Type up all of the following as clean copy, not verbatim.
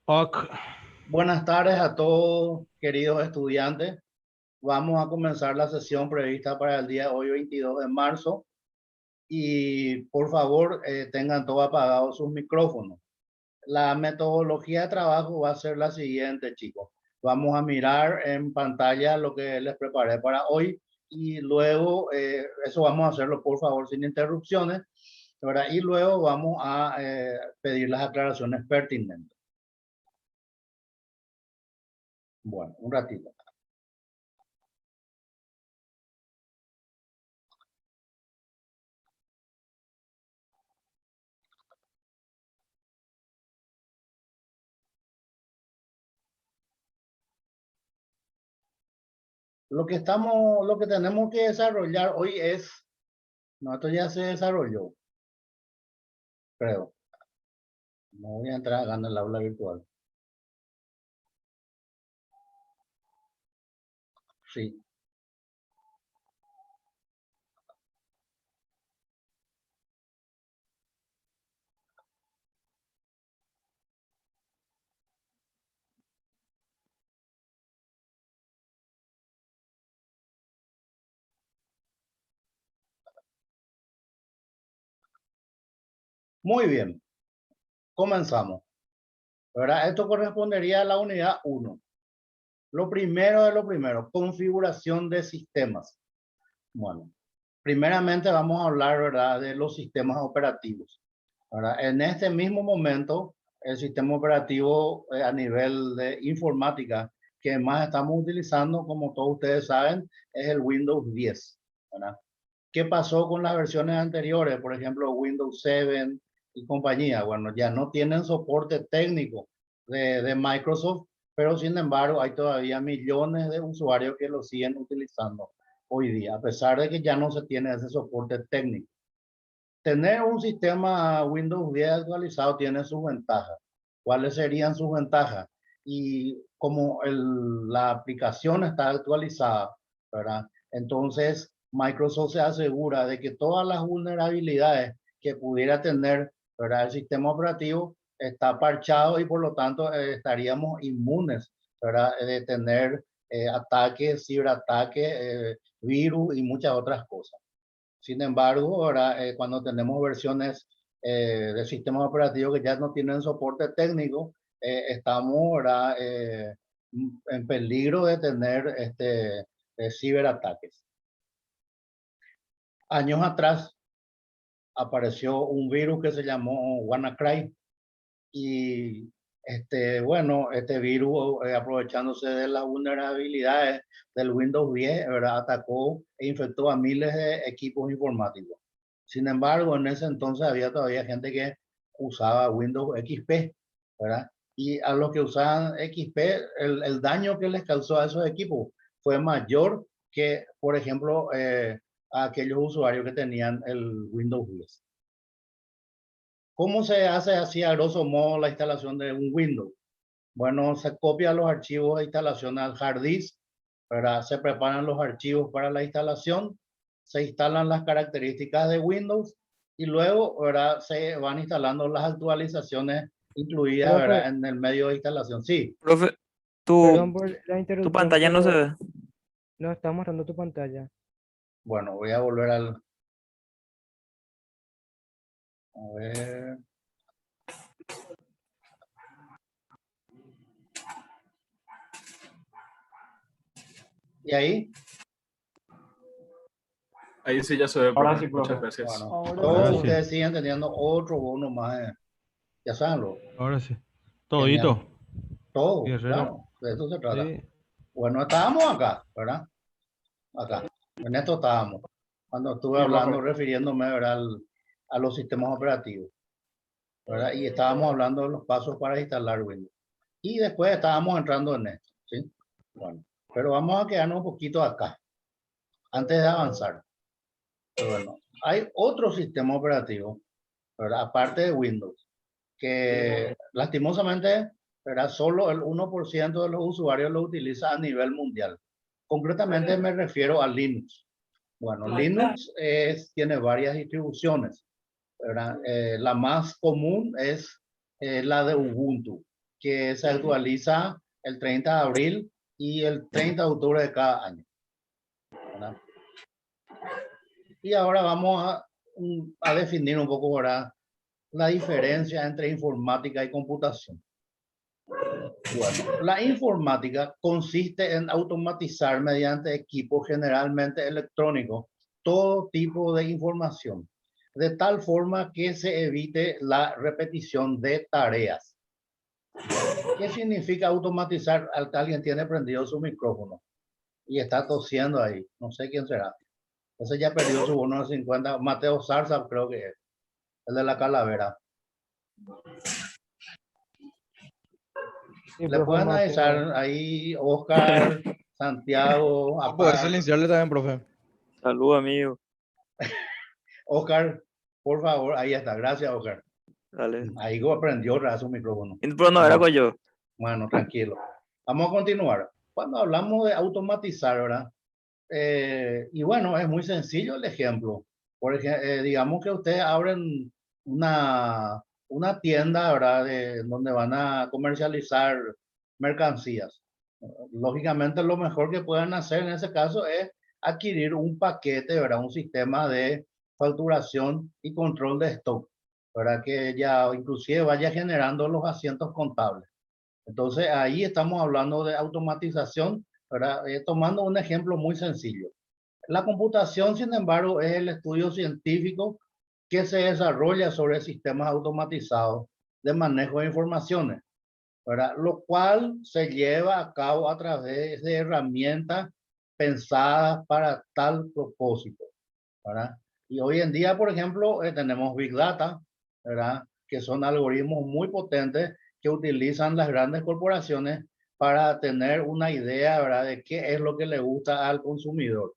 Ok. Buenas tardes a todos, queridos estudiantes. Vamos a comenzar la sesión prevista para el día de hoy, 22 de marzo. Y por favor, tengan todos apagados sus micrófonos. La metodología de trabajo va a ser la siguiente, chicos. Vamos a mirar en pantalla lo que les preparé para hoy y luego eso vamos a hacerlo, por favor, sin interrupciones, ¿verdad? Y luego vamos a pedir las aclaraciones pertinentes. Bueno, un ratito. Lo que tenemos que desarrollar hoy es, no, esto ya se desarrolló, creo. No voy a entrar acá en el aula virtual. Sí. Muy bien, comenzamos. ¿Verdad? Esto correspondería a la unidad 1. Lo primero de lo primero, configuración de sistemas. Bueno, primeramente vamos a hablar, ¿verdad?, de los sistemas operativos. ¿Verdad? En este mismo momento, el sistema operativo a nivel de informática que más estamos utilizando, como todos ustedes saben, es el Windows 10. ¿Verdad? ¿Qué pasó con las versiones anteriores? Por ejemplo, Windows 7 y compañía. Bueno, ya no tienen soporte técnico de Microsoft, pero sin embargo hay todavía millones de usuarios que lo siguen utilizando hoy día, a pesar de que ya no se tiene ese soporte técnico. Tener un sistema Windows 10 actualizado tiene sus ventajas. ¿Cuáles serían sus ventajas? Y como la aplicación está actualizada, ¿verdad? Entonces, Microsoft se asegura de que todas las vulnerabilidades que pudiera tener, ¿verdad?, el sistema operativo está parchado y por lo tanto estaríamos inmunes, ¿verdad?, de tener ataques, ciberataques, virus y muchas otras cosas. Sin embargo, ahora cuando tenemos versiones de sistemas operativos que ya no tienen soporte técnico, estamos ahora en peligro de tener ciberataques. Años atrás apareció un virus que se llamó WannaCry y bueno, este virus, aprovechándose de las vulnerabilidades del Windows 10, ¿verdad?, atacó e infectó a miles de equipos informáticos. Sin embargo, en ese entonces había todavía gente que usaba Windows XP, ¿verdad? Y a los que usaban XP, el daño que les causó a esos equipos fue mayor que, por ejemplo, a aquellos usuarios que tenían el Windows 10. ¿Cómo se hace así a grosso modo la instalación de un Windows? Bueno, se copian los archivos de instalación al hard disk, ¿verdad? Se preparan los archivos para la instalación, se instalan las características de Windows y luego, ¿verdad?, se van instalando las actualizaciones incluidas, Profe, ¿verdad?, en el medio de instalación. Sí, Profe, perdón tu, por la tu interrupción, pantalla no se pero ve. no está mostrando tu pantalla. bueno, voy a volver al... A ver... ¿Y ahí? Ahí sí ya se ve, Ahora profe. sí, Muchas profe. gracias. Bueno, Ahora todos Ahora sí. sí. ustedes siguen teniendo otro bono más, ya saben, Ahora sí. genial. Todito. Todo, Guerrero. claro, de eso se trata. Sí. Bueno, estábamos acá, ¿verdad? Acá. En esto estábamos. Cuando estuve Sí, hablando, profe. refiriéndome, ¿verdad?, a los sistemas operativos, ¿verdad? Y estábamos hablando de los pasos para instalar Windows. Y después estábamos entrando en esto, ¿sí? Bueno, pero vamos a quedarnos un poquito acá, antes de avanzar. Pero bueno, hay otro sistema operativo, ¿verdad?, aparte de Windows, que lastimosamente, ¿verdad?, solo el 1% de los usuarios lo utiliza a nivel mundial. Concretamente me refiero a Linux. Bueno, Linux tiene varias distribuciones, ¿verdad? La más común es la de Ubuntu, que se actualiza el 30 de abril y el 30 de octubre de cada año, ¿verdad? Y ahora vamos a definir un poco, ¿verdad?, la diferencia entre informática y computación. Bueno, la informática consiste en automatizar mediante equipos generalmente electrónicos todo tipo de información, de tal forma que se evite la repetición de tareas. ¿Qué significa automatizar? Alguien tiene prendido su micrófono y está tosiendo ahí. No sé quién será. Ese ya perdió su bono de 50. Mateo Zarza, creo que es. El de la calavera. Sí, Le profe pueden avisar Mateo. ahí, Oscar, Santiago, Va a poder silenciarle también, profe. Salud, amigo. Oscar, por favor, ahí está. Gracias, Oscar. Dale. Ahí aprendió a su micrófono. Pero no era con yo. Bueno, tranquilo. Vamos a continuar. Cuando hablamos de automatizar, ¿verdad? Y bueno, es muy sencillo el ejemplo. Por ejemplo, digamos que ustedes abren una tienda, ¿verdad?, donde van a comercializar mercancías. Lógicamente, lo mejor que pueden hacer en ese caso es adquirir un paquete, ¿verdad?, un sistema de facturación y control de stock, ¿verdad?, que ya inclusive vaya generando los asientos contables. Entonces, ahí estamos hablando de automatización, ¿verdad? Tomando un ejemplo muy sencillo. La computación, sin embargo, es el estudio científico que se desarrolla sobre sistemas automatizados de manejo de informaciones, ¿verdad? Lo cual se lleva a cabo a través de herramientas pensadas para tal propósito, ¿verdad? Y hoy en día, por ejemplo, tenemos Big Data, ¿verdad?, que son algoritmos muy potentes que utilizan las grandes corporaciones para tener una idea, ¿verdad?, de qué es lo que le gusta al consumidor,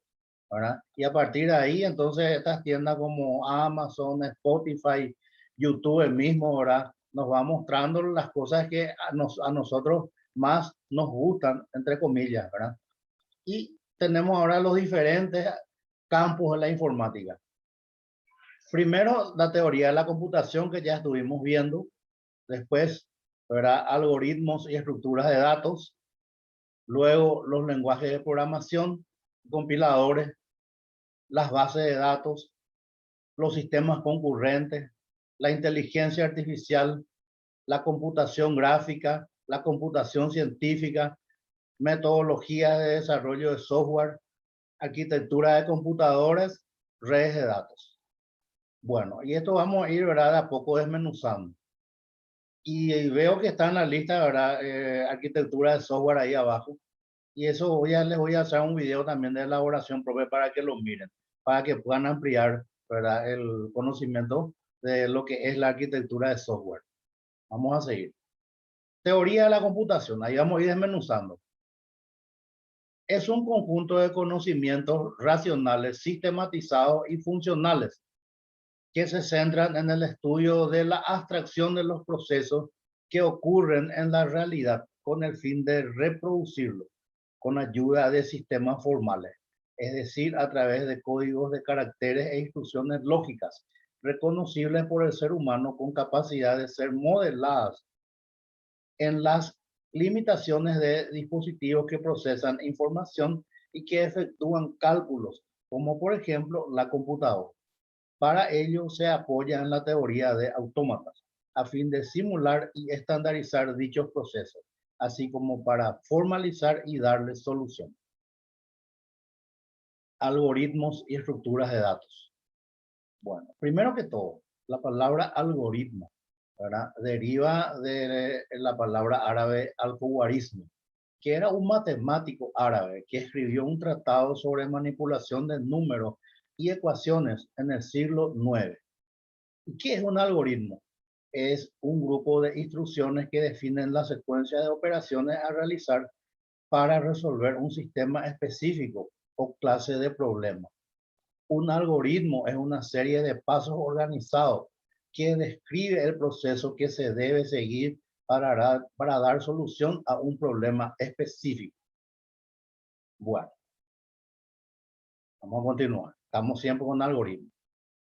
¿verdad? Y a partir de ahí, entonces, estas tiendas como Amazon, Spotify, YouTube mismo, ¿verdad?, nos va mostrando las cosas que a nosotros más nos gustan, entre comillas, ¿verdad? Y tenemos ahora los diferentes campos de la informática. Primero, la teoría de la computación que ya estuvimos viendo. Después, ¿verdad?, algoritmos y estructuras de datos. Luego, los lenguajes de programación, compiladores, las bases de datos, los sistemas concurrentes, la inteligencia artificial, la computación gráfica, la computación científica, metodología de desarrollo de software, arquitectura de computadores, redes de datos. Bueno, y esto vamos a ir, ¿verdad?, de a poco desmenuzando. Y veo que está en la lista, ¿verdad?, arquitectura de software ahí abajo. Y eso les voy a hacer un video también de elaboración propia para que lo miren, para que puedan ampliar, ¿verdad?, el conocimiento de lo que es la arquitectura de software. Vamos a seguir. Teoría de la computación, ahí vamos a ir desmenuzando. Es un conjunto de conocimientos racionales, sistematizados y funcionales que se centran en el estudio de la abstracción de los procesos que ocurren en la realidad con el fin de reproducirlo con ayuda de sistemas formales, es decir, a través de códigos de caracteres e instrucciones lógicas reconocibles por el ser humano con capacidad de ser modeladas en las limitaciones de dispositivos que procesan información y que efectúan cálculos, como por ejemplo la computadora. Para ello se apoya en la teoría de autómatas, a fin de simular y estandarizar dichos procesos, así como para formalizar y darle solución. Algoritmos y estructuras de datos. Bueno, primero que todo, la palabra algoritmo, ¿verdad?, deriva de la palabra árabe al-Khawarizmi, que era un matemático árabe que escribió un tratado sobre manipulación de números y ecuaciones en el siglo IX. ¿Qué es un algoritmo? Es un grupo de instrucciones que definen la secuencia de operaciones a realizar para resolver un sistema específico o clase de problema. Un algoritmo es una serie de pasos organizados que describe el proceso que se debe seguir para dar solución a un problema específico. Bueno, vamos a continuar. Estamos siempre con algoritmos.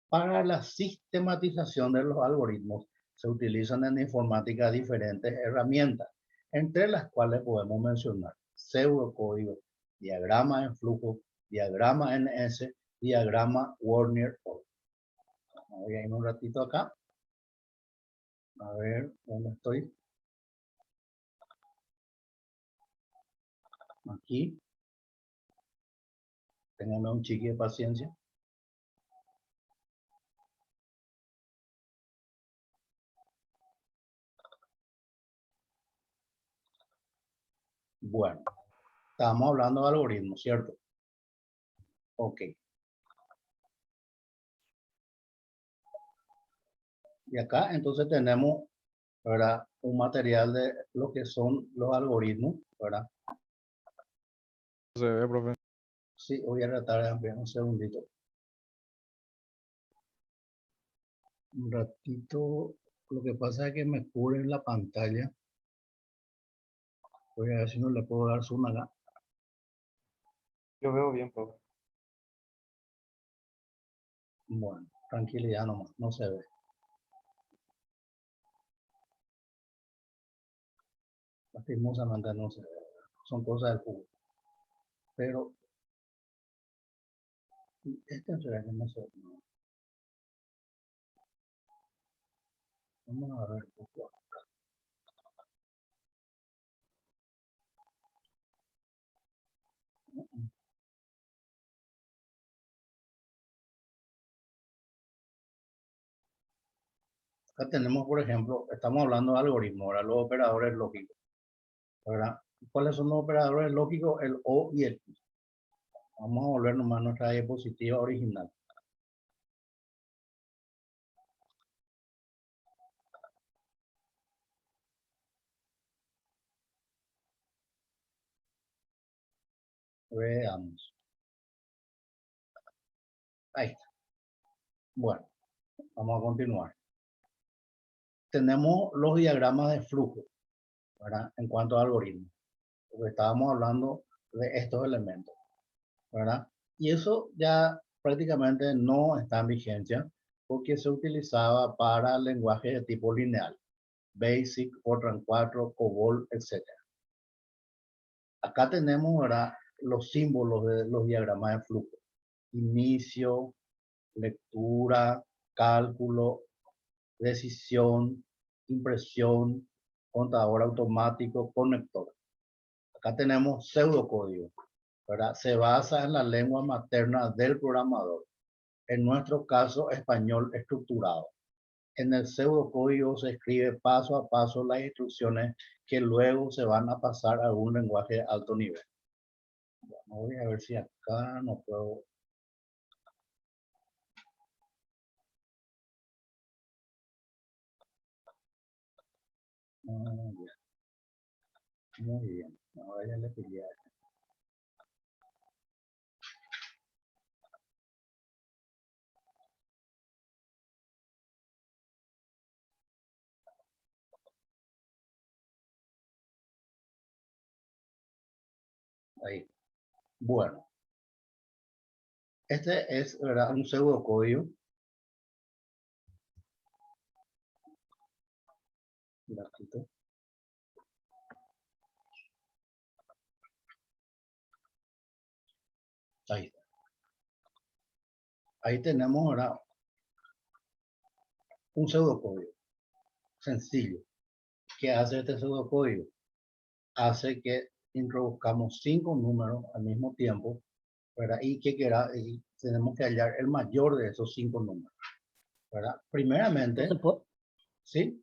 Para la sistematización de los algoritmos se utilizan en informática diferentes herramientas, entre las cuales podemos mencionar pseudocódigo, diagrama en flujo, diagrama NS, diagrama Wernier-Oll. Voy a ir un ratito acá. A ver, ¿dónde estoy? Aquí. Ténganme un chiqui de paciencia. Bueno, estamos hablando de algoritmos, ¿cierto? Ok. Y acá entonces tenemos, ¿verdad?, un material de lo que son los algoritmos, ¿verdad? Se ve, profe. Sí, voy a tratar de ampliar un segundito. Un ratito. Lo que pasa es que me cubre la pantalla. Voy a ver si no le puedo dar zoom acá. Yo veo bien, profe. Bueno, tranquilidad nomás, no se ve. Lastimosamente no se ve. Son cosas del juego. Pero este será que no se ve. Vamos a ver un poco. Acá tenemos, por ejemplo, estamos hablando de algoritmos, ahora los operadores lógicos, ¿verdad? ¿Cuáles son los operadores lógicos? El O y el I. Vamos a volver nomás a nuestra diapositiva original. Veamos. Ahí está. Bueno, vamos a continuar. Tenemos los diagramas de flujo, ¿verdad? En cuanto a algoritmos. Porque estábamos hablando de estos elementos, ¿verdad? Y eso ya prácticamente no está en vigencia porque se utilizaba para lenguajes de tipo lineal. Basic, Fortran 4, COBOL, etc. Acá tenemos, ¿verdad?, los símbolos de los diagramas de flujo. Inicio, lectura, cálculo, decisión, impresión, contador automático, conector. Acá tenemos pseudocódigo, ¿verdad? Se basa en la lengua materna del programador. En nuestro caso, español estructurado. En el pseudocódigo se escribe paso a paso las instrucciones que luego se van a pasar a un lenguaje de alto nivel. Bueno, voy a ver si acá no puedo. Muy bien. Muy bien. Ahora ya le pillé. Ahí. Bueno. Este es, ¿verdad?, un pseudocódigo. Gatito. Ahí está. Ahí tenemos ahora un pseudocódigo sencillo. ¿Qué hace este pseudocódigo? Hace que introduzcamos 5 números al mismo tiempo, ¿verdad? Y tenemos que hallar el mayor de esos 5 números, ¿verdad? Primeramente, ¿sí?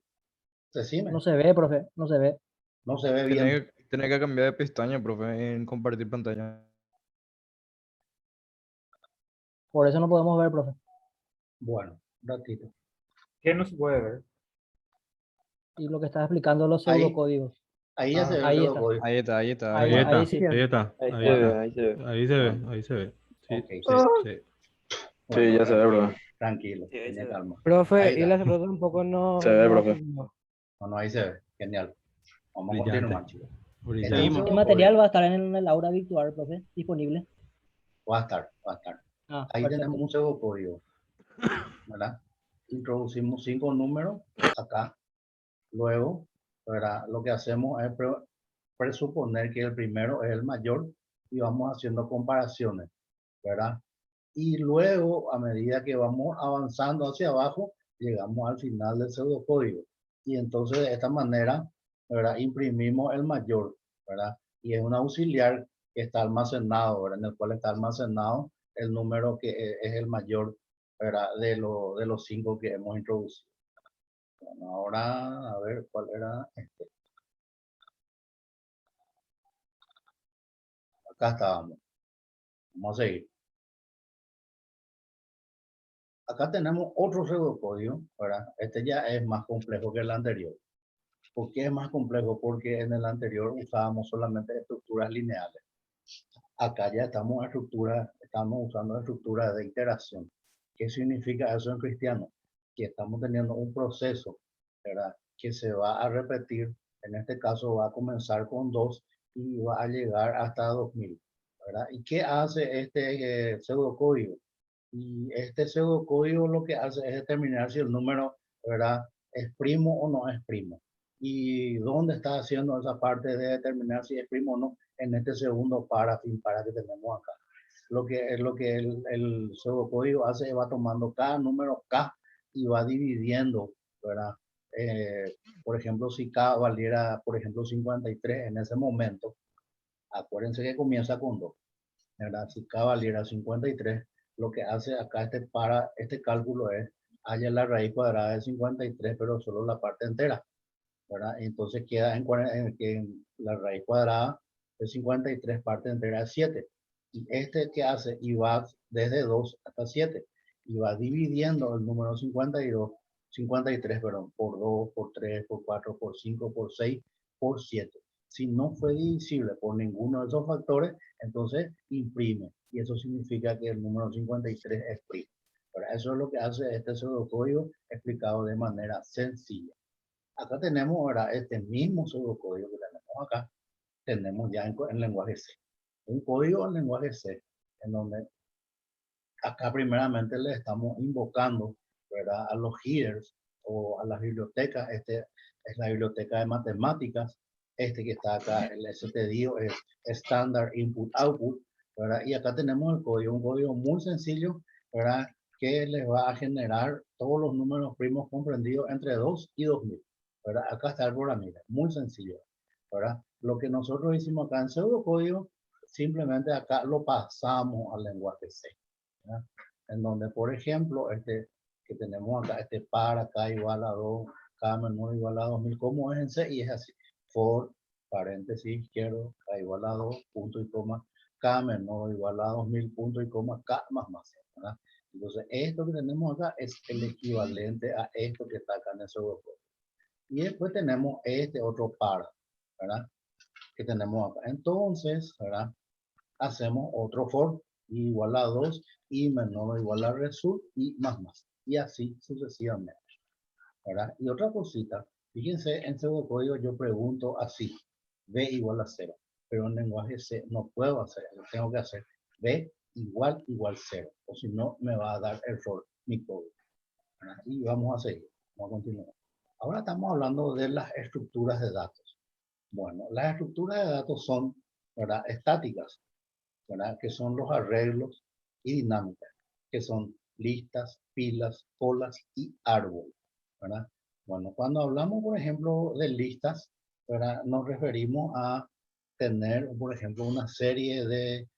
Decime. No se ve, profe, no se ve. No se ve bien. Tiene que cambiar de pestaña, profe, en compartir pantalla. Por eso no podemos ver, profe. Bueno, un ratito. ¿Qué no se puede ver? Y lo que estás explicando los Ahí. pseudocódigos. Ahí ya se ve el ahí está. pseudocódigo. Ahí está, ahí está. Ahí, Ahí está, ahí sí. ahí está, Ahí ahí se ve, está. ahí se ve. Ahí se ve, ahí se ve. Sí, Ok, sí, sí. Bueno, Sí, ya se ve, profe. tranquilo, Sí, ahí tenía se ve. calma. Profe, Ahí y está. la cerró tampoco Se ve, profe. afirmó. No, ahí se ve. Genial. Vamos a Brillante. continuar, chicos. Brillante. Este es un El pseudocódigo. material va a estar en el aula virtual, profe, disponible. Va a estar, va a estar. Ah, Ahí perfecto. tenemos un pseudocódigo, ¿verdad? introducimos 5 números acá. Luego, ¿verdad? Lo que hacemos es presuponer que el primero es el mayor y vamos haciendo comparaciones, ¿verdad? Y luego, a medida que vamos avanzando hacia abajo, llegamos al final del pseudocódigo. Y entonces, de esta manera, ¿verdad? Imprimimos el mayor, ¿verdad? Y es un auxiliar que está almacenado, ¿verdad? En el cual está almacenado el número que es el mayor, ¿verdad? De los 5 que hemos introducido. Bueno, ahora, a ver, ¿cuál era este? Acá estábamos. Vamos a seguir. Acá tenemos otro pseudocódigo, ¿verdad? Este ya es más complejo que el anterior. ¿Por qué es más complejo? Porque en el anterior usábamos solamente estructuras lineales. Acá ya estamos usando estructuras de iteración. ¿Qué significa eso en cristiano? Que estamos teniendo un proceso, ¿verdad? Que se va a repetir. En este caso va a comenzar con 2 y va a llegar hasta 2000, ¿verdad? ¿Y qué hace este pseudocódigo? Y este pseudocódigo lo que hace es determinar si el número, ¿verdad?, es primo o no es primo. ¿Y dónde está haciendo esa parte de determinar si es primo o no? En este segundo para que tenemos acá. Lo que el pseudocódigo hace es va tomando cada número K y va dividiendo, ¿verdad? Por ejemplo, si K valiera, por ejemplo, 53 en ese momento, acuérdense que comienza con 2, ¿verdad? Si K valiera 53, lo que hace acá este cálculo es haya la raíz cuadrada de 53, pero solo la parte entera, ¿verdad? Entonces queda en la raíz cuadrada de 53 parte entera es 7. Y este que hace y va desde 2 hasta 7 y va dividiendo el número 53, perdón, por 2, por 3, por 4, por 5, por 6, por 7. Si no fue divisible por ninguno de esos factores, entonces imprime. Y eso significa que el número 53 es primo. Ahora, eso es lo que hace este pseudocódigo explicado de manera sencilla. Acá tenemos ahora este mismo pseudocódigo que tenemos acá, tenemos ya en lenguaje C. Un código en lenguaje C, en donde acá primeramente le estamos invocando, ¿verdad?, a los headers o a las bibliotecas. Este es la biblioteca de matemáticas. Este que está acá, el stdio es Standard Input Output, ¿verdad? Y acá tenemos el código, un código muy sencillo, ¿verdad?, que les va a generar todos los números primos comprendidos entre 2 y 2000, ¿verdad? Acá está el programita, muy sencillo, ¿verdad? Lo que nosotros hicimos acá en pseudocódigo, simplemente acá lo pasamos al lenguaje C, ¿verdad? En donde, por ejemplo, este que tenemos acá, este para K igual a 2, K menor igual a 2000, ¿cómo es en C? Y es así, for, paréntesis izquierdo, K igual a 2, punto y coma, K menor igual a 2000, punto y coma, K más, ¿verdad? Entonces, esto que tenemos acá es el equivalente a esto que está acá en el pseudocódigo. Y después tenemos este otro para, ¿verdad?, que tenemos acá. Entonces, ¿verdad?, hacemos otro for igual a 2 y menor o igual a result y más. Y así sucesivamente, ¿verdad? Y otra cosita, fíjense, en pseudocódigo yo pregunto así, b igual a 0, pero en lenguaje C no puedo hacer, tengo que hacer b igual 0, o si no me va a dar error mi código, ¿verdad? Y vamos a seguir, vamos a continuar. Ahora estamos hablando de las estructuras de datos. Bueno, las estructuras de datos son, ¿verdad?, estáticas, ¿verdad?, que son los arreglos, y dinámicas, que son listas, pilas, colas y árbol, ¿verdad? Bueno, cuando hablamos, por ejemplo, de listas, ¿verdad?, nos referimos a tener, por ejemplo, una serie de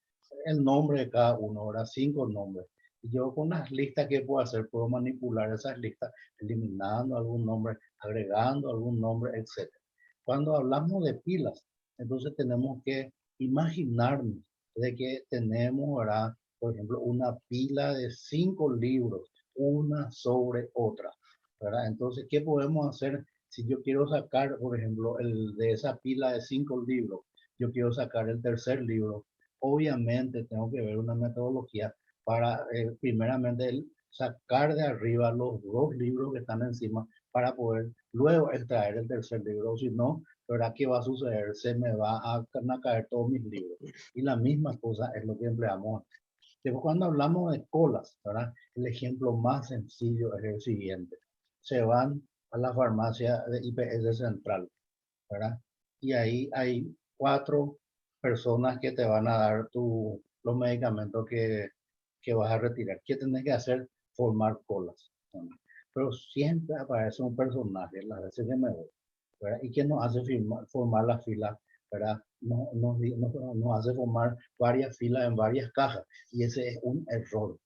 el nombre de cada uno, ¿verdad?, 5 nombres. Y yo con las listas que puedo hacer, puedo manipular esas listas, eliminando algún nombre, agregando algún nombre, etc. Cuando hablamos de pilas, entonces tenemos que imaginarnos de que tenemos, ¿verdad?, por ejemplo, una pila de 5 libros, una sobre otra, ¿verdad? Entonces, ¿qué podemos hacer si yo quiero sacar, por ejemplo, de esa pila de 5 libros, yo quiero sacar el tercer libro? Obviamente tengo que ver una metodología para, primeramente, sacar de arriba los 2 libros que están encima para poder luego extraer el tercer libro. Si no, ¿verdad?, ¿qué va a suceder? Se me va a caer todos mis libros. Y la misma cosa es lo que empleamos. Después, cuando hablamos de colas, ¿verdad? El ejemplo más sencillo es el siguiente. Se van a la farmacia de IPS Central, ¿verdad? Y ahí hay 4 personas que te van a dar los medicamentos que vas a retirar. ¿Qué tenés que hacer? Formar colas, ¿verdad? Pero siempre aparece un personaje, las veces que me voy, ¿verdad? Y que nos hace formar la fila, ¿verdad? Nos hace formar varias filas en varias cajas. Y ese es un error.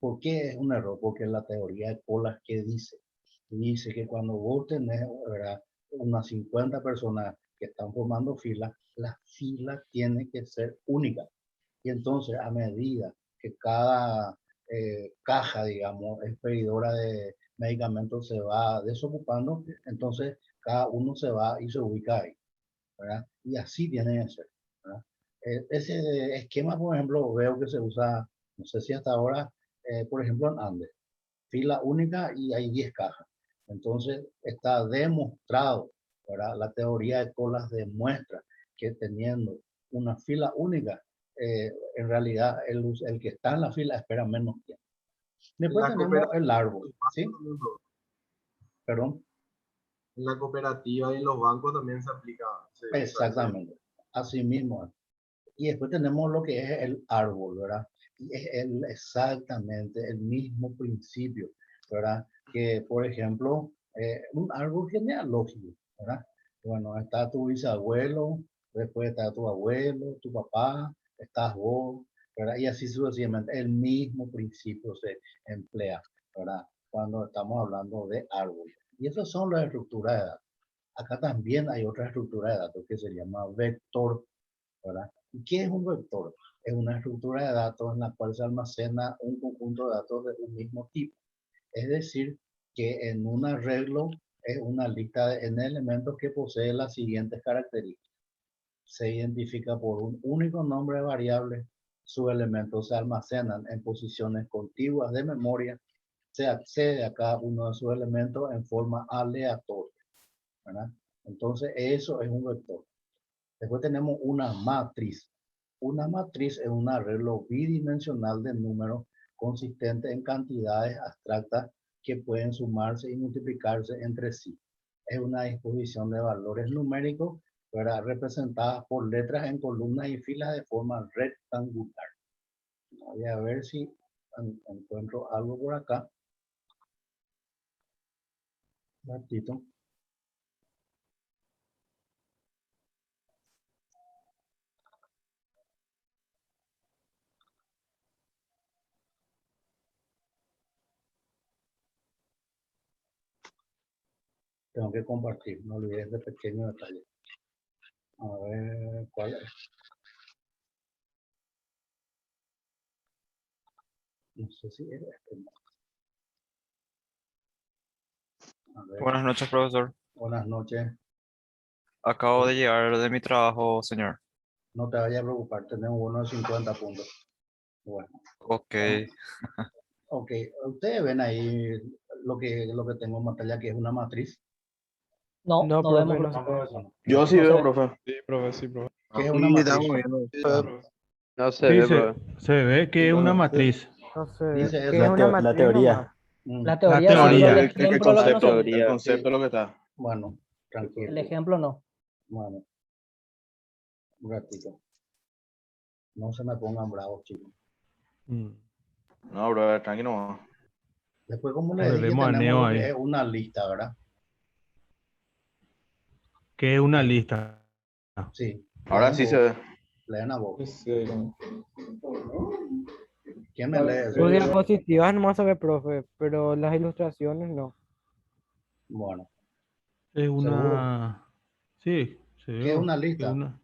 ¿Por qué es un error? Porque la teoría de colas, ¿qué dice? Dice que cuando vos tenés, ¿verdad?, unas 50 personas que están formando fila, la fila tiene que ser única. Y entonces, a medida que cada caja, digamos, expedidora de medicamentos se va desocupando, entonces cada uno se va y se ubica ahí, ¿verdad? Y así tiene que ser, ¿verdad? Ese esquema, por ejemplo, veo que se usa, no sé si hasta ahora, por ejemplo, en Andes, fila única y hay 10 cajas. Entonces, está demostrado, ¿verdad? La teoría de colas demuestra que teniendo una fila única, en realidad el que está en la fila espera menos tiempo. Después La tenemos cooperativa, el árbol, ¿sí? Perdón. en la cooperativa y en los bancos también se aplica. Exactamente. Así mismo. Y después tenemos lo que es el árbol, ¿verdad? Y es exactamente el mismo principio, ¿verdad? Que, por ejemplo, un árbol genealógico, ¿verdad? Bueno, está tu bisabuelo, después está tu abuelo, tu papá, estás vos, ¿verdad? Y así sucesivamente. El mismo principio se emplea, ¿verdad? Cuando estamos hablando de árbol. Y esas son las estructuras de datos. Acá también hay otra estructura de datos que se llama vector, ¿verdad? ¿Y qué es un vector? Es una estructura de datos en la cual se almacena un conjunto de datos de un mismo tipo. Es decir, que en un arreglo es una lista de n elementos que posee las siguientes características. Se identifica por un único nombre de variable, sus elementos se almacenan en posiciones contiguas de memoria, se accede a cada uno de sus elementos en forma aleatoria, ¿verdad? Entonces, eso es un vector. Después tenemos una matriz. Una matriz es un arreglo bidimensional de números consistente en cantidades abstractas que pueden sumarse y multiplicarse entre sí. Es una disposición de valores numéricos, ¿verdad?, representadas por letras en columnas y filas de forma rectangular. Voy a ver si encuentro algo por acá. Un ratito. Tengo que compartir, no olvides de pequeño detalle. A ver, ¿cuál es? No sé si es este. A ver, Buenas noches, profesor. buenas noches. Acabo de llegar de mi trabajo, señor. No te vayas a preocupar, tenemos uno de 50 puntos. Bueno, Ok. ok. Ustedes ven ahí lo que tengo en pantalla, que es una matriz. No, No, no vemos, profe, no profe. se ve. Yo sí No se veo, ve. profe. Sí, profe, sí, profe. ¿Qué es una Sí, matriz? estamos viendo. Ah, No se Sí, ve, profe. se ve que es una matriz. No se ve. dice ¿Qué eso. es una La matriz teoría. nomás? La Mm, teoría sí, pero teoría. el El ejemplo lo que no se ve. el concepto es lo que está. Bueno, El tranquilo. ejemplo no. Bueno, un ratito. No se me pongan bravos, chicos. Mm. No, bro, tranquilo. Después, como les dije, Agreguemos a tenemos Neo lo que ahí. es una lista, ¿verdad? Que es una lista. Sí. Ahora Leen sí se vos, ve. leen a vos. Sí. ¿Quién me lee? Sus diapositivas nomás se ve, profe, pero las ilustraciones no. Bueno, Es seguro. una. Sí, se ¿Qué es ve. una Que lista? una.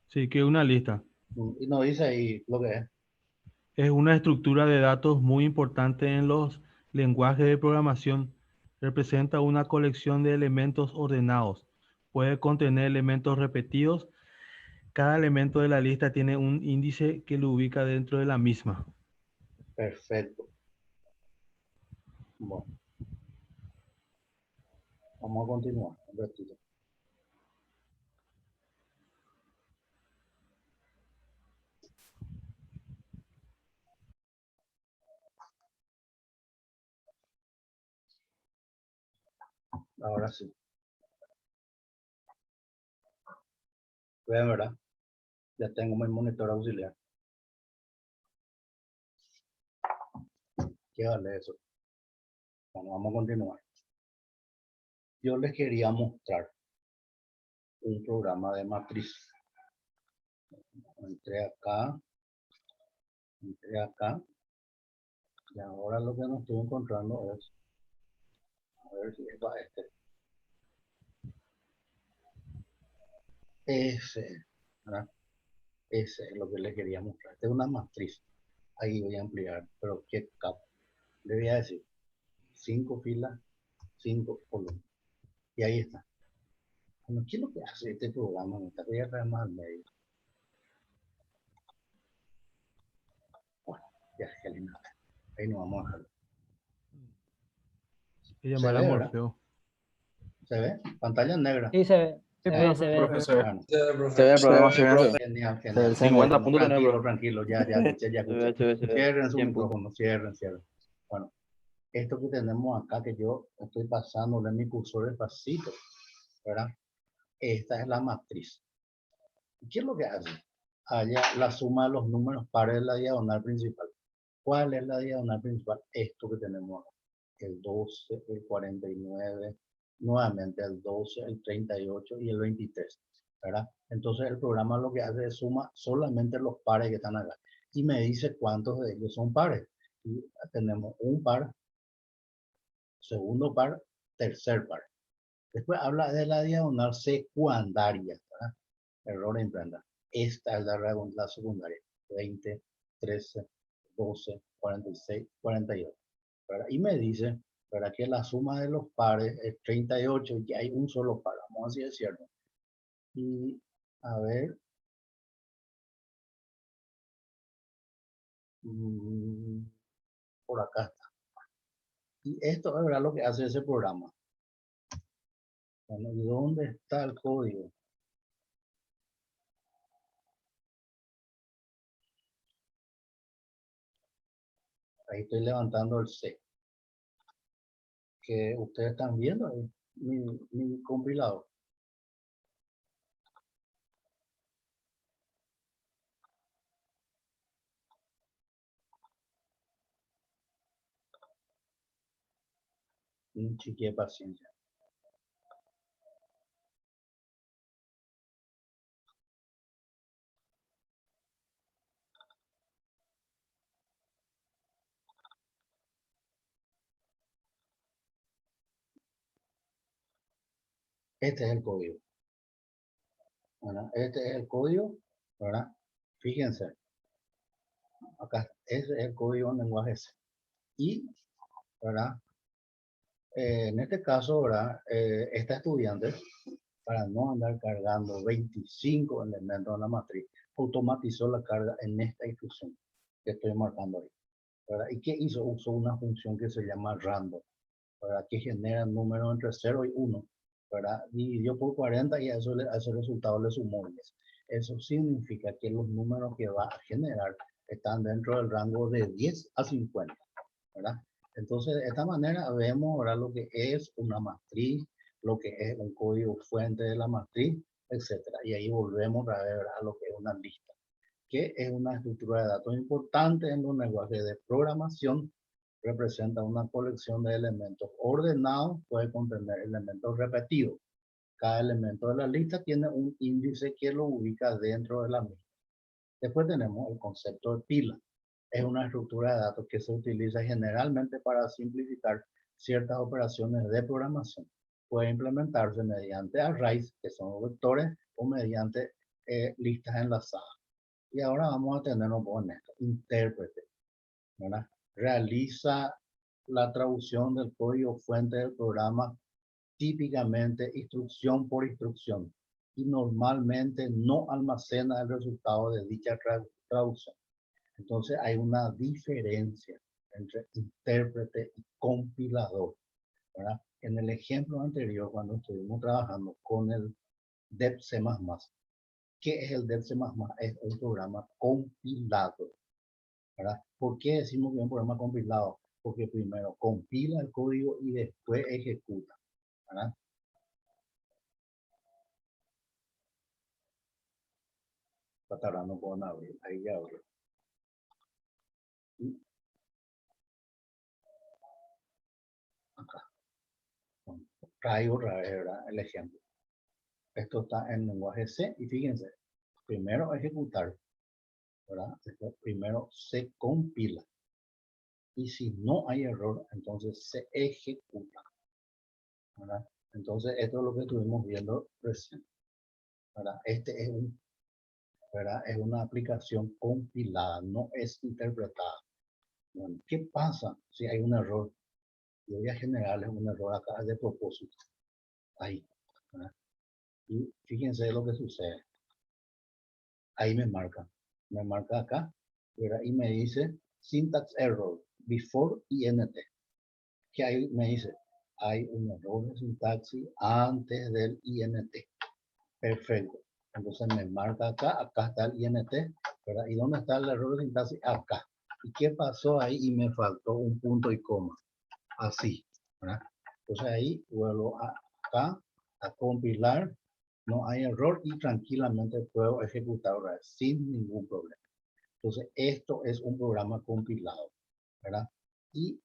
Sí, que es una lista. Y nos dice ahí lo que es. Es una estructura de datos muy importante en los lenguajes de programación. Representa una colección de elementos ordenados. Puede contener elementos repetidos. Cada elemento de la lista tiene un índice que lo ubica dentro de la misma. Perfecto. Bueno, vamos a continuar un ratito. Ahora sí. Ven, ¿verdad? Ya tengo mi monitor auxiliar. ¿Qué vale eso? Bueno, vamos a continuar. Yo les quería mostrar un programa de matriz. Entré acá. Y ahora lo que no estoy encontrando es, a ver si es este. Ese, ¿verdad? Ese es lo que les quería mostrar. Esta es una matriz. Ahí voy a ampliar, pero qué capo. Le voy a decir 5 filas, 5 columnas. Y ahí está. Bueno, ¿qué es lo que hace este programa? Me voy a traer más al medio. Bueno, ya, qué lindo. Ahí nos vamos a dejar. Se llamará ve, ¿verdad? Morfeo. ¿Se ve? Pantalla negra. Sí, se ve. Sí, Se ve, se ve. Profesor. Bueno, Se ve el programa, se ve. genial, Se ve genial. el 50 CMS. puntos tenés, Tranquilo, profe. tranquilo, ya escuché, ya escuché. Se ve. Cierren su 100 puntos. micrófono, cierren. Bueno, esto que tenemos acá, que yo estoy pasando de mi cursor despacito, ¿verdad? Esta es la matriz. ¿Qué es lo que hace? Allá la suma de los números pares de la diagonal principal. ¿Cuál es la diagonal principal? Esto que tenemos acá. El 12, el 49, nuevamente el 12, el 38 y el 23, ¿verdad? Entonces el programa lo que hace es suma solamente los pares que están acá y me dice cuántos de ellos son pares. Y tenemos un par, segundo par, tercer par. Después habla de la diagonal secundaria, ¿verdad? Error en planta. Esta es la secundaria. 20, 13, 12, 46, 48. ¿Verdad? Y me dice, ¿verdad? Que la suma de los pares es 38 y que hay un solo par. Vamos a decir es cierto. Y a ver. Por acá está. Y esto es verdad lo que hace ese programa. Bueno, ¿y dónde está el código? Ahí estoy levantando el C. Que ustedes están viendo ahí, mi compilado. Un chiqui de paciencia. Este es el código. Bueno, este es el código, ¿verdad? Fíjense. Acá, ese es el código en lenguaje C. Y, ¿verdad? En este caso, ¿verdad? Esta estudiante, para no andar cargando 25 elementos en la matriz, automatizó la carga en esta instrucción que estoy marcando ahí, ¿verdad? ¿Y qué hizo? Usó una función que se llama random, ¿verdad? Que genera números entre 0 y 1, ¿verdad? Dividió por 40 y a ese resultado le sumó 10. Eso significa que los números que va a generar están dentro del rango de 10 a 50, ¿verdad? Entonces, de esta manera vemos ahora lo que es una matriz, lo que es un código fuente de la matriz, etcétera. Y ahí volvemos a ver a lo que es una lista, que es una estructura de datos importante en los lenguajes de programación. Representa una colección de elementos ordenados, puede contener elementos repetidos. Cada elemento de la lista tiene un índice que lo ubica dentro de la misma. Después tenemos el concepto de pila. Es una estructura de datos que se utiliza generalmente para simplificar ciertas operaciones de programación. Puede implementarse mediante arrays, que son vectores, o mediante listas enlazadas. Y ahora vamos a tener un poco en esto. Intérprete, ¿verdad? Realiza la traducción del código fuente del programa, típicamente instrucción por instrucción, y normalmente no almacena el resultado de dicha traducción. Entonces hay una diferencia entre intérprete y compilador, ¿verdad? En el ejemplo anterior, cuando estuvimos trabajando con el DEP++, ¿qué es el DEP++? Es un programa compilado, ¿verdad? ¿Por qué decimos que es un programa compilado? Porque primero compila el código y después ejecuta. ¿verdad? Está tardando con abrir, ahí ya abrió. Y acá. Traigo otra vez, ¿verdad? El ejemplo. Esto está en lenguaje C y fíjense, primero ejecutar, ¿verdad? Esto primero se compila. Y si no hay error, entonces se ejecuta, ¿verdad? Entonces esto es lo que estuvimos viendo recién, ¿verdad? Este es ¿verdad? Es una aplicación compilada, no es interpretada. Bueno, ¿qué pasa si hay un error? Yo voy a generarles un error acá de propósito. Ahí, ¿verdad? Y fíjense lo que sucede. Ahí me marca acá, ¿verdad? Y me dice syntax error before INT. Que ahí me dice, hay un error de sintaxis antes del INT. Perfecto. Entonces me marca acá está el INT, ¿verdad? ¿Y dónde está el error de sintaxis? Acá. ¿Y qué pasó ahí? Y me faltó un punto y coma. Así, ¿verdad? Entonces ahí vuelvo acá a compilar, no hay error y tranquilamente puedo ejecutar otra vez sin ningún problema. Entonces esto es un programa compilado, ¿verdad? Y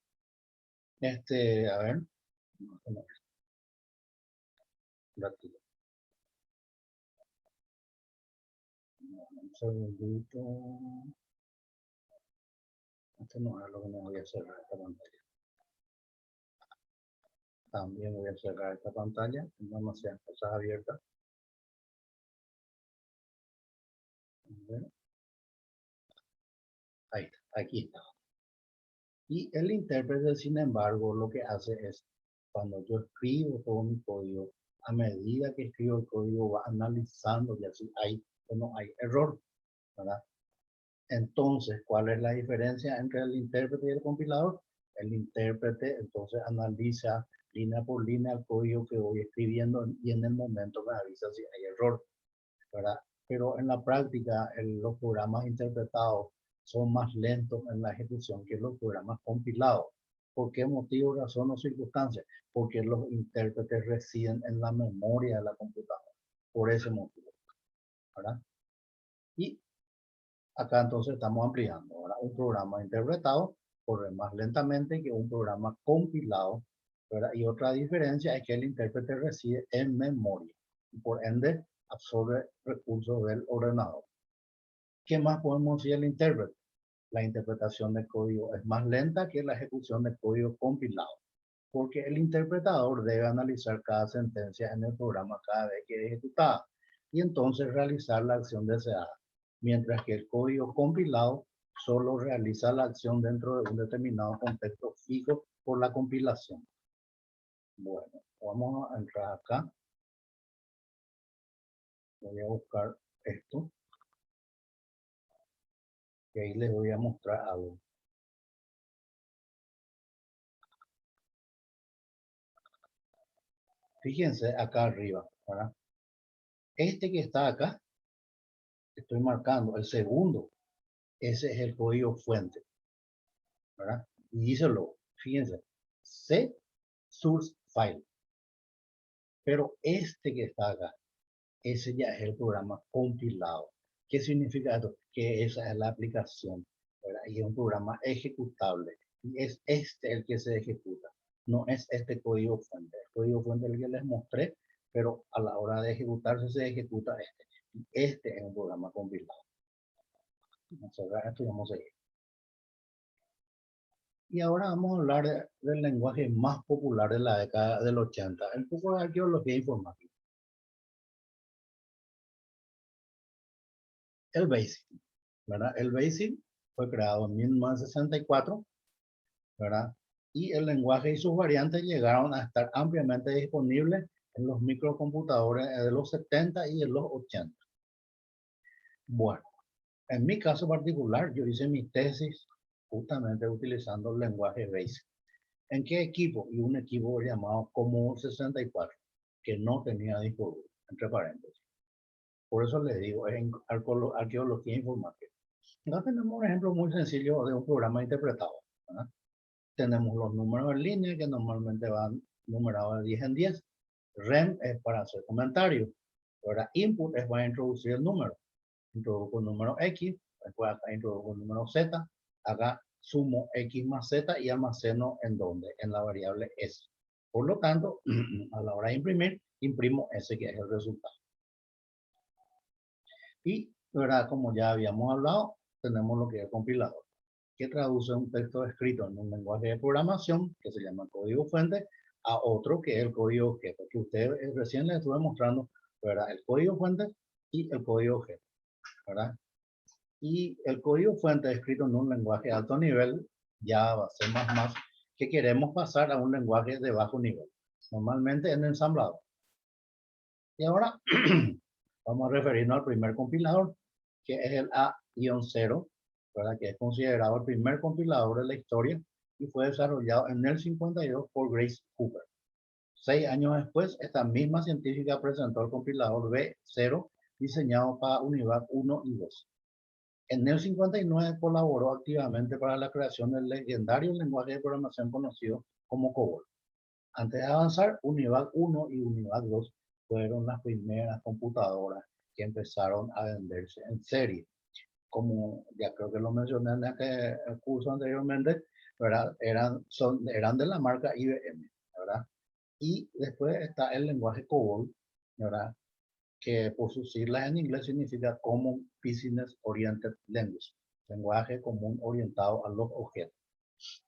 a ver, un segundito. Esto no es lo que me voy a cerrar esta pantalla. También voy a cerrar esta pantalla, no demasiadas cosas abiertas. Ahí está, aquí está. Y el intérprete, sin embargo, lo que hace es, cuando yo escribo todo mi código, a medida que escribo el código va analizando y así hay o no hay error, ¿verdad? Entonces, ¿cuál es la diferencia entre el intérprete y el compilador? El intérprete entonces analiza línea por línea el código que voy escribiendo y en el momento me avisa si hay error, ¿verdad? Pero en la práctica los programas interpretados son más lentos en la ejecución que los programas compilados. ¿Por qué motivo, razón o circunstancia? Porque los intérpretes residen en la memoria de la computadora. Por ese motivo, ¿verdad? Y acá entonces estamos ampliando. Ahora, un programa interpretado corre más lentamente que un programa compilado, ¿verdad? Y otra diferencia es que el intérprete reside en memoria y por ende absorbe recursos del ordenador. ¿Qué más podemos decir del intérprete? La interpretación del código es más lenta que la ejecución del código compilado, porque el interpretador debe analizar cada sentencia en el programa cada vez que es ejecutada y entonces realizar la acción deseada, mientras que el código compilado solo realiza la acción dentro de un determinado contexto fijo por la compilación. Bueno, vamos a entrar acá. Voy a buscar esto. Y ahí les voy a mostrar algo. Fíjense acá arriba, ¿verdad? Este que está acá, estoy marcando, el segundo, ese es el código fuente, ¿verdad? Y díselo, fíjense, C source file. Pero este que está acá, ese ya es el programa compilado. ¿Qué significa esto? Que esa es la aplicación, ¿verdad? Y es un programa ejecutable. Y es este el que se ejecuta. No es este código fuente. El código fuente es el que les mostré, pero a la hora de ejecutarse se ejecuta este. Y este es un programa compilado. Vamos a ver, esto y vamos a seguir. Y ahora vamos a hablar del lenguaje más popular de la década del 80, un poco de arqueología informática. El BASIC, ¿verdad? El BASIC fue creado en 1964, ¿verdad? Y el lenguaje y sus variantes llegaron a estar ampliamente disponibles en los microcomputadores de los 70 y de los 80. Bueno, en mi caso particular, yo hice mi tesis justamente utilizando el lenguaje BASIC. ¿En qué equipo? Y un equipo llamado Commodore 64, que no tenía disco duro, entre paréntesis. Por eso les digo, es en arqueología informática. Acá tenemos un ejemplo muy sencillo de un programa interpretado, ¿verdad? Tenemos los números en línea que normalmente van numerados de 10 en 10 Rem es para hacer comentarios. Ahora, input es para introducir el número. Introduzco el número X, después acá introduzco el número Z, acá sumo X más Z y almaceno en donde, en la variable S. Por lo tanto, a la hora de imprimir, imprimo ese que es el resultado. Y, ¿verdad? Como ya habíamos hablado, tenemos lo que es el compilador, que traduce un texto escrito en un lenguaje de programación que se llama código fuente a otro que es el código objeto, que ustedes recién les estuve mostrando, ¿verdad? El código fuente y el código objeto, ¿verdad? Y el código fuente escrito en un lenguaje de alto nivel, Java, C++, que queremos pasar a un lenguaje de bajo nivel, normalmente en ensamblador. Y ahora vamos a referirnos al primer compilador, que es el A-0, ¿verdad? Que es considerado el primer compilador de la historia y fue desarrollado en el 52 por Grace Hopper. 6 años después, esta misma científica presentó el compilador B0 diseñado para UNIVAC 1 y 2. En el 59 colaboró activamente para la creación del legendario lenguaje de programación conocido como COBOL. Antes de avanzar, UNIVAC 1 y UNIVAC 2 fueron las primeras computadoras que empezaron a venderse en serie. Como ya creo que lo mencioné en este curso anteriormente, ¿verdad? Eran de la marca IBM, ¿verdad? Y después está el lenguaje COBOL, ¿verdad? Que por sus siglas en inglés significa Common Business Oriented Language, lenguaje común orientado a los objetos.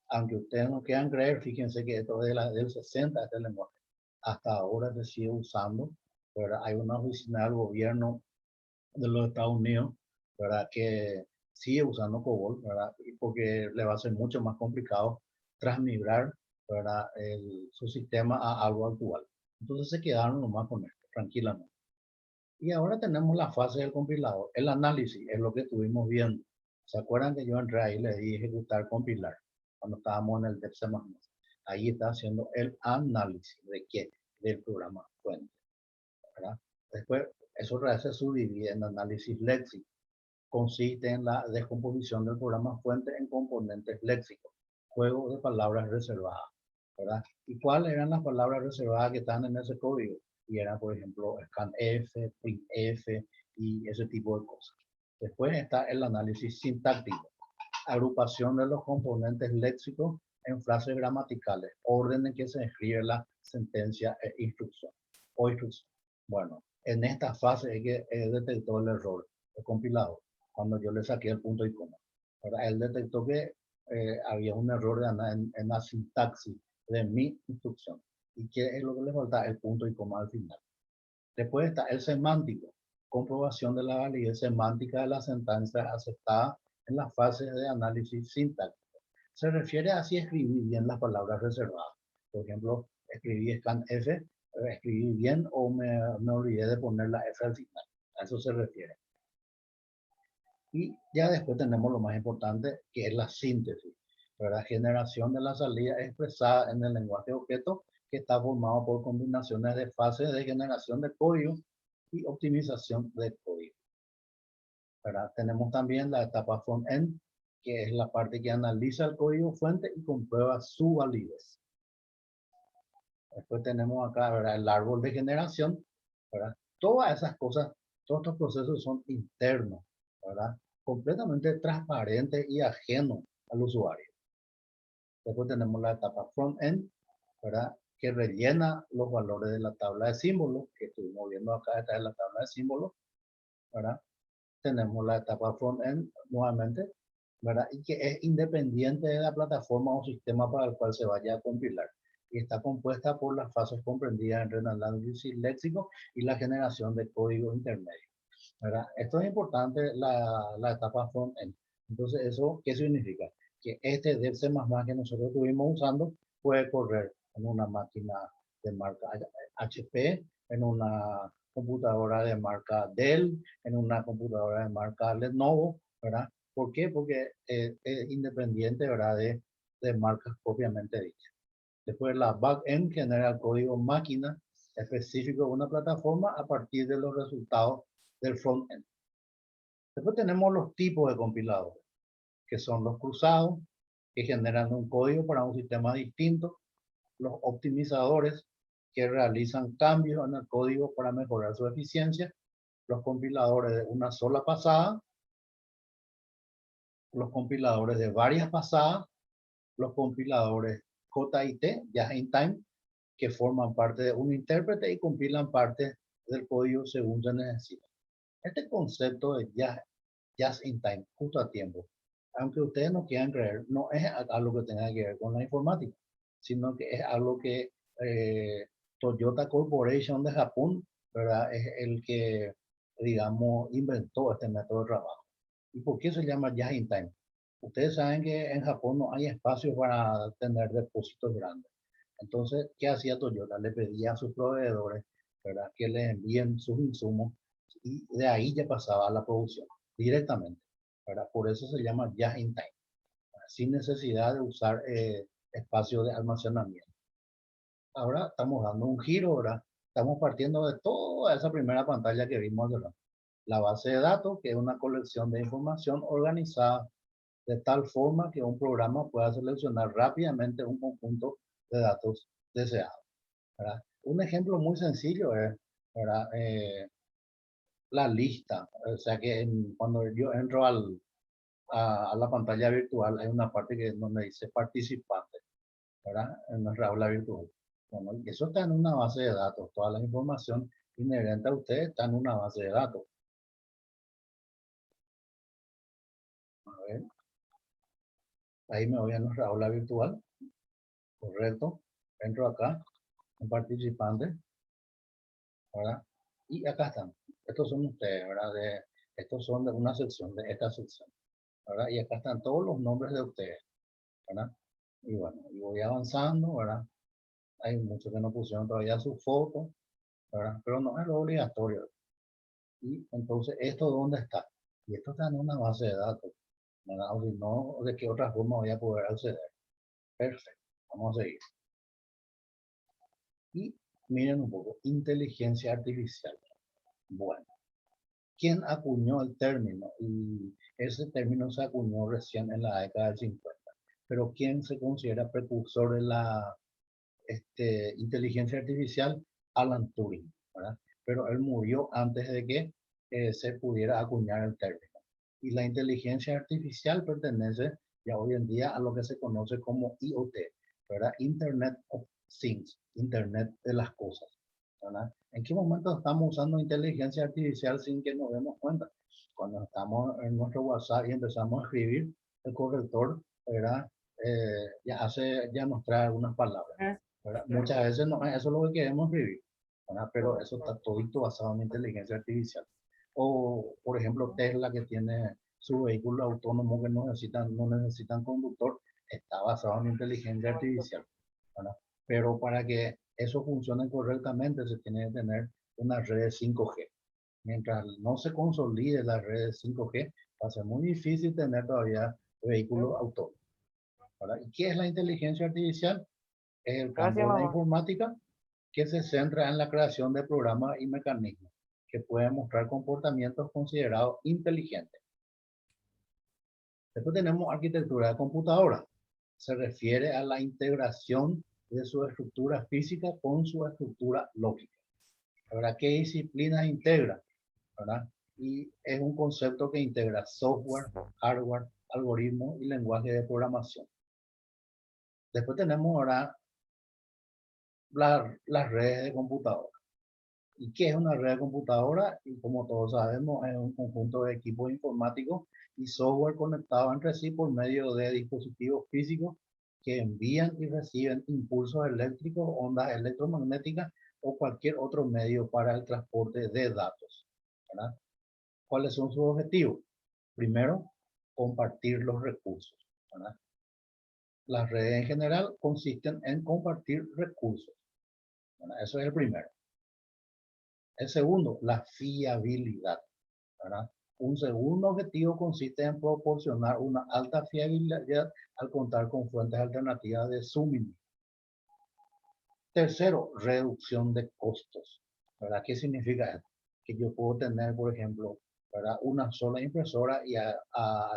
Aunque ustedes no quieran creer, fíjense que esto es del 60, este lenguaje. Hasta ahora se sigue usando, ¿verdad? Hay una oficina del gobierno de los Estados Unidos, ¿verdad? Que sigue usando COBOL, ¿verdad? Y porque le va a ser mucho más complicado transmigrar, ¿verdad? Su sistema a algo actual. Entonces se quedaron nomás con esto, tranquilamente. Y ahora tenemos la fase del compilador. El análisis es lo que estuvimos viendo. ¿Se acuerdan que yo entré ahí y le di ejecutar compilar? Cuando estábamos en el dev C++. Ahí está haciendo el análisis de qué? Del programa fuente, ¿verdad? Después, eso se subdivide en análisis léxico. Consiste en la descomposición del programa fuente en componentes léxicos, juegos de palabras reservadas, ¿verdad? ¿Y cuáles eran las palabras reservadas que están en ese código? Y eran, por ejemplo, scanf, printf y ese tipo de cosas. Después está el análisis sintáctico, agrupación de los componentes léxicos en frases gramaticales, orden en que se escribe la sentencia e instrucción o instrucción. Bueno, en esta fase es que detectó el error el compilador, cuando yo le saqué el punto y coma. Ahora, él detectó que había un error en la sintaxis de mi instrucción. ¿Y qué es lo que le falta? El punto y coma al final. Después está el semántico, comprobación de la validez semántica de la sentencia aceptada en la fase de análisis sintáctico. Se refiere a si escribí bien las palabras reservadas. Por ejemplo, escribí scanf, escribí bien o me olvidé de poner la F al final. A eso se refiere. Y ya después tenemos lo más importante, que es la síntesis, ¿verdad? Generación de la salida expresada en el lenguaje objeto, que está formado por combinaciones de fases de generación de código y optimización de código, ¿verdad? Tenemos también la etapa front-end, que es la parte que analiza el código fuente y comprueba su validez. Después tenemos acá, ¿verdad? El árbol de generación, ¿verdad? Todas esas cosas, todos estos procesos son internos, ¿verdad? Completamente transparentes y ajenos al usuario. Después tenemos la etapa front-end, ¿verdad? Que rellena los valores de la tabla de símbolos, que estuvimos viendo acá, esta es la tabla de símbolos, ¿verdad? Tenemos la etapa front-end nuevamente, ¿verdad? Y que es independiente de la plataforma o sistema para el cual se vaya a compilar. Y está compuesta por las fases comprendidas entre el análisis léxico y la generación de código intermedio, ¿verdad? Esto es importante, la etapa front-end. Entonces, ¿eso qué significa? Que este dev C++ que nosotros estuvimos usando puede correr en una máquina de marca HP, en una computadora de marca Dell, en una computadora de marca Lenovo, ¿verdad? ¿Por qué? Porque es independiente, ¿verdad? De marcas propiamente dichas. Después la backend genera el código máquina específico de una plataforma a partir de los resultados del frontend. Después tenemos los tipos de compiladores, que son los cruzados, que generan un código para un sistema distinto, los optimizadores, que realizan cambios en el código para mejorar su eficiencia, los compiladores de una sola pasada, los compiladores de varias pasadas, los compiladores JIT, Just in Time, que forman parte de un intérprete y compilan parte del código según se necesita. Este concepto de Just in Time, justo a tiempo, aunque ustedes no quieran creer, no es algo que tenga que ver con la informática, sino que es algo que Toyota Corporation de Japón, ¿verdad? Es el que, digamos, inventó este método de trabajo. ¿Y por qué se llama Just in Time? Ustedes saben que en Japón no hay espacio para tener depósitos grandes. Entonces, ¿qué hacía Toyota? Le pedía a sus proveedores, ¿verdad?, que le envíen sus insumos y de ahí ya pasaba a la producción directamente, ¿verdad? Por eso se llama Just in Time, ¿verdad?, sin necesidad de usar espacio de almacenamiento. Ahora estamos dando un giro, ¿verdad? Estamos partiendo de toda esa primera pantalla que vimos, ¿verdad? La base de datos, que es una colección de información organizada de tal forma que un programa pueda seleccionar rápidamente un conjunto de datos deseados, ¿verdad? Un ejemplo muy sencillo es, ¿verdad?, la lista. O sea que cuando yo entro a la pantalla virtual hay una parte que donde dice participante, ¿verdad?, en nuestra aula virtual. Bueno, eso está en una base de datos. Toda la información inherente a usted está en una base de datos. A ver. Ahí me voy a nuestra aula virtual. Correcto. Entro acá en participantes, ¿verdad? Y acá están. Estos son ustedes, ¿verdad? Estos son de una sección, de esta sección, ¿verdad? Y acá están todos los nombres de ustedes, ¿verdad? Y bueno, y voy avanzando, ¿verdad? Hay muchos que no pusieron todavía su foto, ¿verdad? Pero no es lo obligatorio. Y entonces, ¿esto dónde está? Y esto está en una base de datos, ¿verdad? O si no, ¿de qué otra forma voy a poder acceder? Perfecto. Vamos a seguir. Y miren un poco, inteligencia artificial. Bueno, ¿quién acuñó el término? Y ese término se acuñó recién en la década del 50. Pero ¿quién se considera precursor de la inteligencia artificial? Alan Turing, ¿verdad? Pero él murió antes de que se pudiera acuñar el término. Y la inteligencia artificial pertenece ya hoy en día a lo que se conoce como IoT, ¿verdad? Internet of Things, Internet de las cosas, ¿verdad? ¿En qué momento estamos usando inteligencia artificial sin que nos demos cuenta? Cuando estamos en nuestro WhatsApp y empezamos a escribir, el corrector, ¿verdad?, ya nos trae algunas palabras, ¿verdad? Muchas veces no es eso lo que queremos escribir, ¿verdad? Pero eso está todito basado en inteligencia artificial. O, por ejemplo, Tesla, que tiene su vehículo autónomo que no necesitan conductor, está basado en inteligencia artificial, ¿verdad? Pero para que eso funcione correctamente se tiene que tener una red 5G. Mientras no se consolide la red 5G, va a ser muy difícil tener todavía vehículos autónomos, ¿verdad? ¿Y qué es la inteligencia artificial? Es el campo Gracias, de la mamá. informática que se centra en la creación de programas y mecanismos que pueden mostrar comportamientos considerados inteligentes. Después tenemos arquitectura de computadora. Se refiere a la integración de su estructura física con su estructura lógica. ¿Verdad? ¿Qué disciplinas integra? ¿Verdad? Y es un concepto que integra software, hardware, algoritmos y lenguaje de programación. Después tenemos ahora las redes de computadora. ¿Y qué es una red de computadora? Y como todos sabemos, es un conjunto de equipos informáticos y software conectados entre sí por medio de dispositivos físicos que envían y reciben impulsos eléctricos, ondas electromagnéticas o cualquier otro medio para el transporte de datos, ¿verdad? ¿Cuáles son sus objetivos? Primero, compartir los recursos, ¿verdad? Las redes en general consisten en compartir recursos, ¿verdad? Eso es el primero. El segundo, la fiabilidad, ¿verdad? Un segundo objetivo consiste en proporcionar una alta fiabilidad al contar con fuentes alternativas de suministro. Tercero, reducción de costos, ¿verdad? ¿Qué significa esto? Que yo puedo tener, por ejemplo, ¿verdad?, una sola impresora y a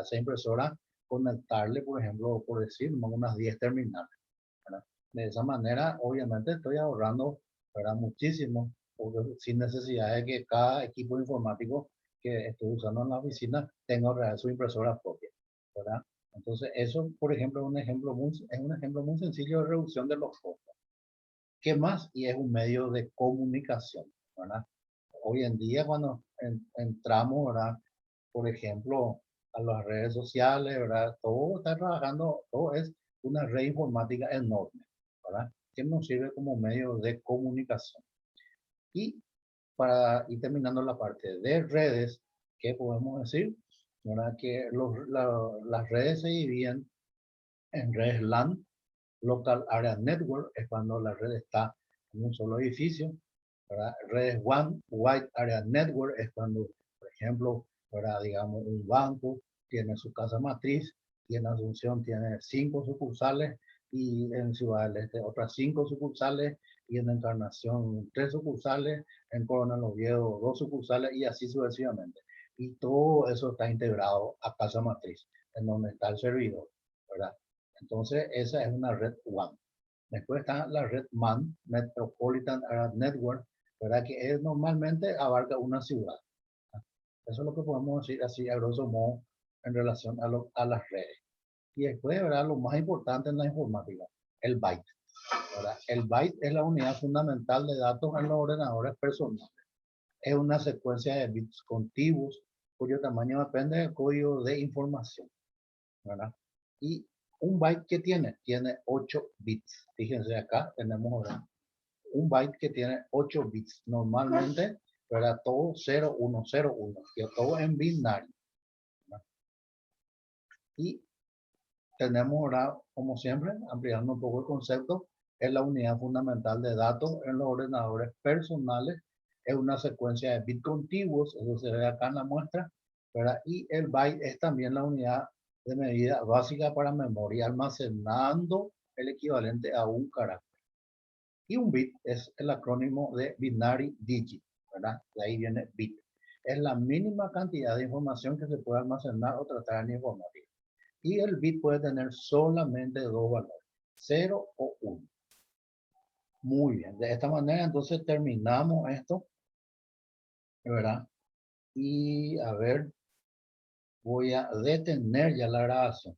esa impresora conectarle, por ejemplo, por decir, unas 10 terminales, ¿verdad? De esa manera, obviamente, estoy ahorrando ¿verdad? Muchísimo, porque sin necesidad de que cada equipo informático que esté usando en la oficina tenga su impresora propia, ¿verdad? Entonces, eso, por ejemplo, es un ejemplo muy sencillo de reducción de los costos. ¿Qué más? Y es un medio de comunicación, ¿verdad? Hoy en día, cuando entramos, ¿verdad? Por ejemplo, a las redes sociales, ¿verdad? Todo está trabajando, todo es una red informática enorme, ¿verdad? Que nos sirve como medio de comunicación. Y para ir terminando la parte de redes, ¿qué podemos decir? ¿Verdad? Que las redes se dividen en redes LAN, Local Area Network, es cuando la red está en un solo edificio, ¿verdad? Redes One Wide Area Network es cuando, por ejemplo, ¿verdad? Digamos, un banco tiene su casa matriz y en Asunción tiene 5 sucursales y en Ciudad del Este otras 5 sucursales y en Encarnación 3 sucursales, en Coronel Oviedo 2 sucursales y así sucesivamente. Y todo eso está integrado a casa matriz, en donde está el servidor, ¿verdad? Entonces, esa es una red WAN. Después está la red MAN, Metropolitan Area Network, ¿verdad? Que es, normalmente abarca una ciudad. Eso es lo que podemos decir así a grosso modo en relación a las redes. Y después, ¿verdad? Lo más importante en la informática, el byte, ¿verdad? El byte es la unidad fundamental de datos en los ordenadores personales. Es una secuencia de bits contiguos cuyo tamaño depende del código de información, ¿verdad? Y un byte que tiene 8 bits. Fíjense acá, tenemos ahora un byte que tiene 8 bits. Normalmente, ¿verdad? Todo 0, 1, 0, 1. Que todo en binario, ¿verdad? Y tenemos ahora, como siempre, ampliando un poco el concepto, es la unidad fundamental de datos en los ordenadores personales. Es una secuencia de bits contiguos, eso se ve acá en la muestra, ¿verdad? Y el byte es también la unidad de medida básica para memoria, almacenando el equivalente a un carácter. Y un bit es el acrónimo de binary digit, ¿verdad? De ahí viene bit. Es la mínima cantidad de información que se puede almacenar o tratar en informática. Y el bit puede tener solamente dos valores, 0 o 1. Muy bien, de esta manera entonces terminamos esto, ¿verdad? Y a ver, voy a detener ya la grabación.